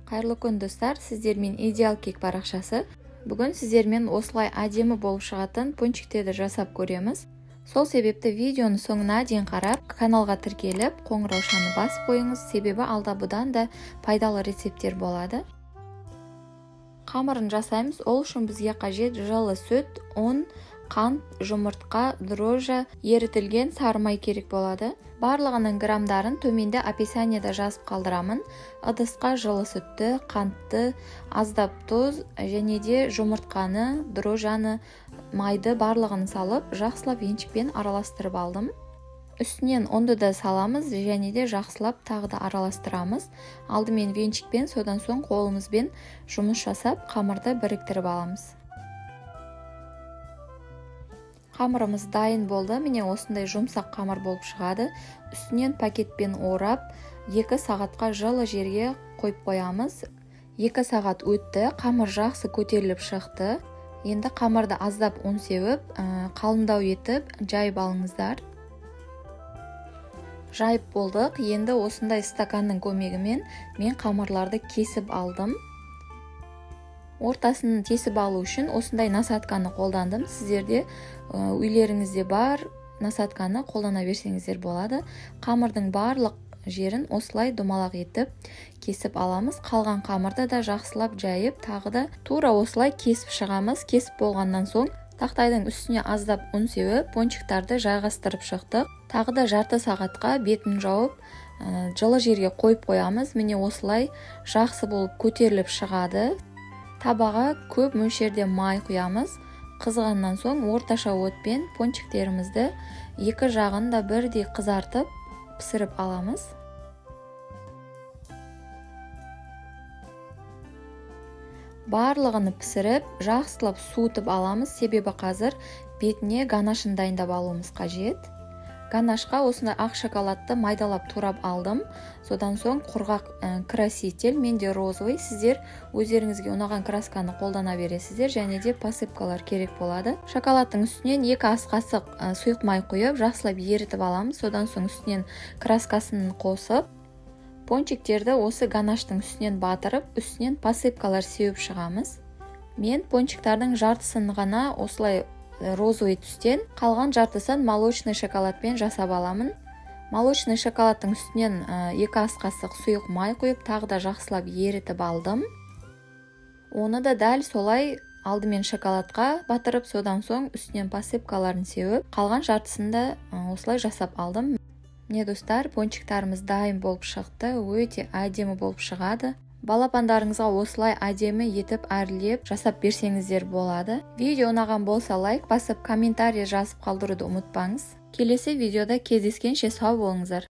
Қайырлы күн достар, сіздермен идеал кек парақшасы. Бүгін сіздермен осылай әдемі болып шығатын пончиктерді жасап көреміз. Сол себепті видеоны соңына дейін қарап, каналға тіркеліп, қоңыраушаны басып қойыңыз, себебі алда бұдан да пайдалы рецепттер болады. Қамырын жасаймыз. Ол үшін бізге қажет жылы сүт, ұн, қант, жұмыртқа, дрожжа, ерітілген сары май керек болады. Барлығының грамдарын төменде описаниеда жазып қалдырамын. Ыдысқа жылы сүтті, қантты, аздап тұз және де жұмыртқаны, дрожжаны, майды барлығын салып, жақсылап венчикпен араластырып алдым. Үстінен ұнды да саламыз және де жақсылап тағы да араластырамыз. Алдымен венчикпен, содан соң қолымызбен жұмыс жасап, қамырды біріктіріп аламыз. Қамырымыз дайын болды. Міне осындай жұмсақ қамыр болып шығады. Үстінен пакетпен орап, 2 сағатқа жылы жерге қойып қоямыз. 2 сағат өтті, қамыр жақсы көтеріліп шықты. Енді қамырды аздап ұн сеуіп, қалыңдау етіп жайып алыңыздар. Жайып болдық. Енді осындай стаканның көмегімен мен қамырларды кесіп алдым. Ортасын тесіп алу үшін осындай насатканы қолдандым. Сіздерде үйлеріңізде бар насатканы қолдана берсеңіздер болады. Қамырдың барлық жерін осылай домалақ етіп кесіп аламыз. Қалған қамырды да жақсылап жайып, тағы да тура осылай кесіп шығамыз. Кесіп болғаннан соң тақтайдың үстіне аздап ұн сеуіп, пончиктарды жайғастырып шықтық. Тағы да жарты сағатқа бетін жауып, жылы жерге қойып қоямыз. Міне осылай жақсы болып көтеріліп шығады. Табаға көп мөлшерде май құямыз. Қызғаннан соң орташа отпен пончиктерімізді екі жағын да бірдей қызартып пісіріп аламыз. Барлығын пісіріп, жақсылап суытып аламыз, себебі қазір бетіне ганашын дайындап алуымыз қажет. Ганашқа осындай ақ шоколадты майдалап турап алдым. Содан соң құрғақ краситель, менде розовый. Сіздер өздеріңізге ұнаған красканы қолдана бересіздер, және де посыпкалар керек болады. Шоколадтың үстінен 2 ас қасық сұйық май құйып, жақсылап ерітіп аламыз. Содан соң үстінен краскасын қосып, пончиктерді осы ганаштың үстінен батырып, үстінен посыпкалар сеуіп шығамыз. Мен пончиктардың жартысын ғана осылай розовый түстен, қалған жартысын молочный шоколадпен жасап аламын. Молочный шоколадтың үстінен 2 ас қасық сұйық май құйып, тағы да жақсылап ерітіп алдым. Оны да дәл солай алдымен шоколадқа батырып, содан соң үстінен посыпкаларын сеуіп, қалған жартысын да осылай жасап алдым. Міне достар, пончиктарымыз дайын болып шықты, өте әдемі болып шығады. Балапандарыңызға осылай әдемі етіп әрлеп жасап берсеңіздер болады. Видео ұнаған болса лайк басып, комментарий жазып қалдыруды ұмытпаңыз. Келесі видеода кездескенше сау болыңыздар.